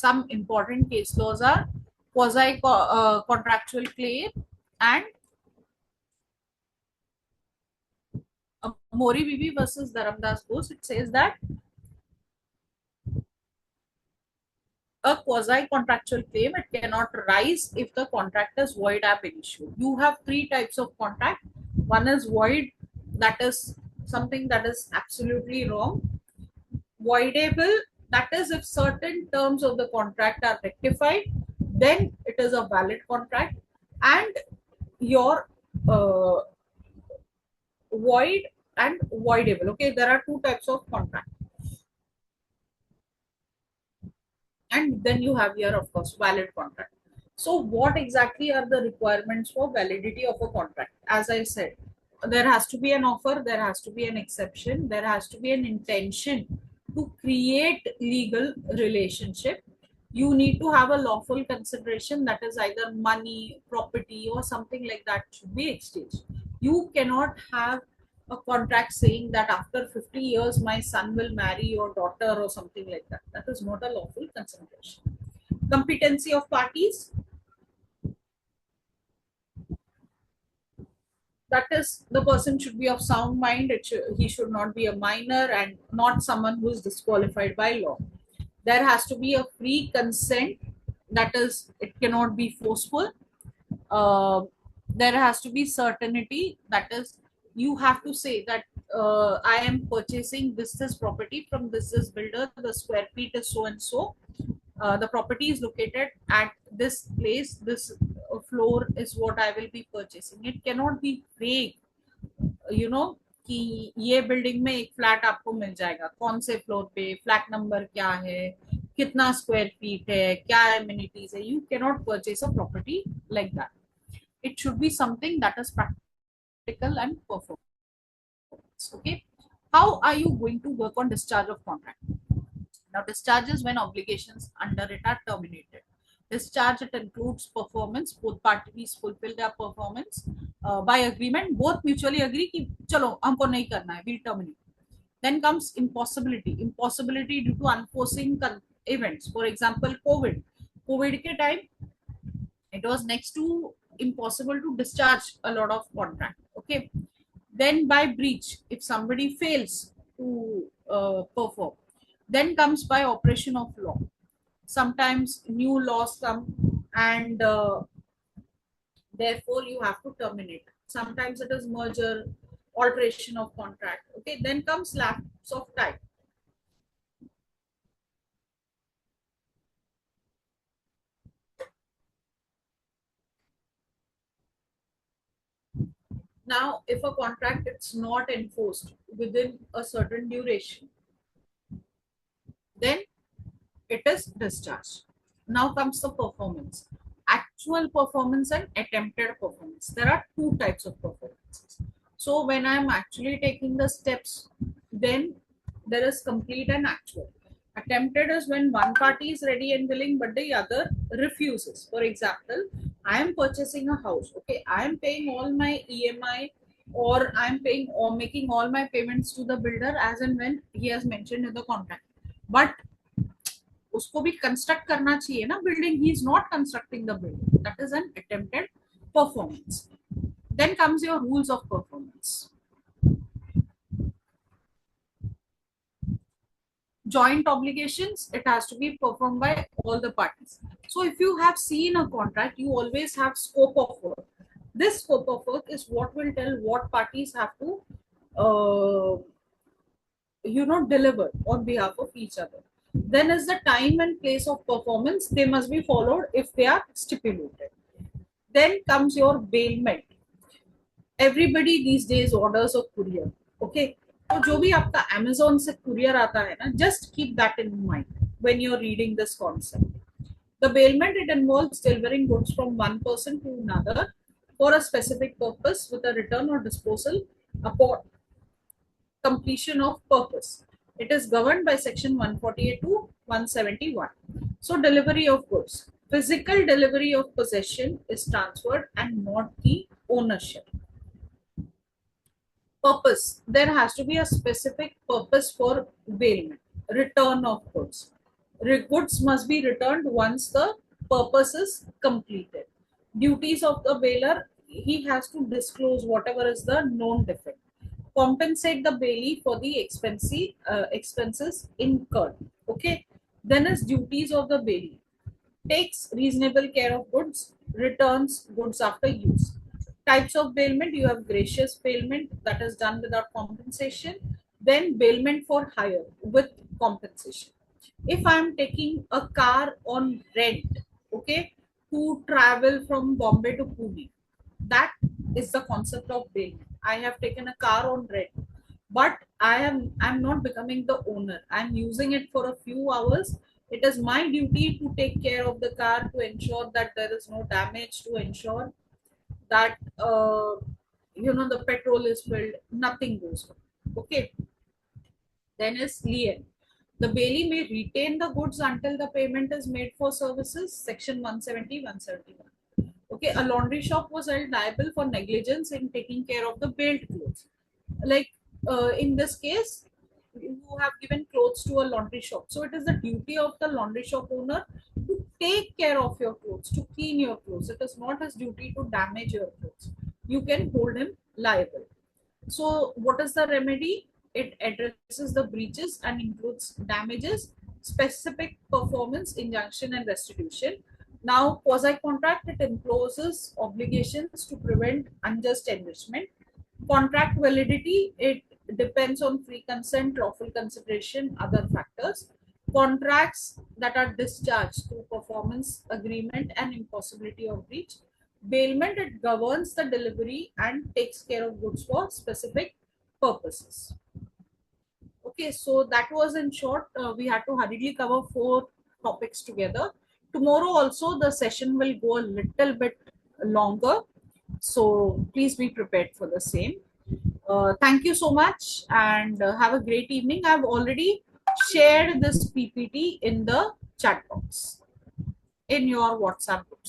some important case laws are quasi contractual claim and Mori Bibi versus Dharamdas Bose. It says that a quasi contractual claim, it cannot rise if the contract is void ab initio. You have three types of contract. One is void, that is something that is absolutely wrong. Voidable, that is if certain terms of the contract are rectified, then it is a valid contract. And your void and voidable. Okay, there are two types of contract. And then you have here, of course, valid contract. So what exactly are the requirements for validity of a contract? As I said, there has to be an offer, there has to be an exception, there has to be an intention to create legal relationship. You need to have a lawful consideration, that is either money, property, or something like that should be exchanged. You cannot have a contract saying that after 50 years my son will marry your daughter or something like that. That is not a lawful consideration. Competency of parties, that is the person should be of sound mind. He should not be a minor and not someone who is disqualified by law. There has to be a free consent, that is it cannot be forceful. uh, there has to be certainty, that is you have to say that I am purchasing this property from this builder, the square feet is so and so, the property is located at this place, this floor is what I will be purchasing. It cannot be vague, you know, कि ये building में एक flat आपको मिल जाएगा, कौन से floor पे, flat number क्या है, कितना स्क्वायर फीट है, क्या एमिनिटीज है. You can not purchase a property like that. It should be something that is practical and performance. Okay, how are you going to work on discharge of contract? Now discharge is when obligations under it are terminated. Discharge, it includes performance, both parties fulfill their performance by agreement, both mutually agree कि चलो हमको नहीं करना है, we'll terminate. Then comes impossibility. Impossibility due to unforeseen events. For example, COVID के time it was next to impossible to discharge a lot of contract. Okay, then by breach, if somebody fails to perform, then comes by operation of law. Sometimes new laws come and therefore you have to terminate. Sometimes it is merger, alteration of contract. Okay, then comes lapse of time. Now if a contract it's not enforced within a certain duration, then it is discharged. Now comes the performance. Actual performance and attempted performance. There are two types of performances. So when I'm actually taking the steps, then there is complete and actual. Attempted is when one party is ready and willing, but the other refuses. For example, I am purchasing a house. Okay, I am paying all my EMI, or I am paying or making all my payments to the builder as and when he has mentioned in the contract. But उसको भी construct करना चाहिए ना building. He is not constructing the building. That is an attempted performance. Then comes your rules of performance. Joint obligations, it has to be performed by all the parties. So if you have seen a contract, you always have scope of work. This scope of work is what will tell what parties have to deliver on behalf of each other. Then is the time and place of performance. They must be followed if they are stipulated. Then comes your bailment. Everybody these days orders a courier. Okay, तो जो भी आपका Amazon से courier आता है ना, just keep that in mind when you're reading this concept. The bailment, it involves delivering goods from one person to another for a specific purpose with a return or disposal upon completion of purpose. It is governed by section 148 to 171. So delivery of goods. Physical delivery of possession is transferred and not the ownership. Purpose. There has to be a specific purpose for bailment. Return of goods. Goods must be returned once the purpose is completed. Duties of the bailer, he has to disclose whatever is the known defect. Compensate the bailee for the expenses incurred. Okay. Then is duties of the bailee. Takes reasonable care of goods, returns goods after use. Types of bailment, you have gracious bailment that is done without compensation, then bailment for hire with compensation. If I'm taking a car on rent, okay, to travel from Bombay to Pune, that is the concept of bailment. I have taken a car on rent, but I'm not becoming the owner. I'm using it for a few hours. It is my duty to take care of the car, to ensure that there is no damage, to ensure that the petrol is filled, nothing goes wrong. Okay. Then is lien. The bailee may retain the goods until the payment is made for services, section 170, 171. Okay, a laundry shop was held liable for negligence in taking care of the bailed clothes. Like in this case, you have given clothes to a laundry shop. So it is the duty of the laundry shop owner to take care of your clothes, to clean your clothes. It is not his duty to damage your clothes. You can hold him liable. So, what is the remedy? It addresses the breaches and includes damages, specific performance, injunction, and restitution. Now, quasi contract, it imposes obligations to prevent unjust enrichment. Contract validity, it depends on free consent, lawful consideration, other factors. Contracts that are discharged through performance agreement and impossibility of breach. Bailment, it governs the delivery and takes care of goods for specific purposes. Okay, so that was in short. We had to hurriedly cover 4 topics together. Tomorrow also the session will go a little bit longer. So please be prepared for the same. Thank you so much and have a great evening. I've already shared this PPT in the chat box in your WhatsApp groups.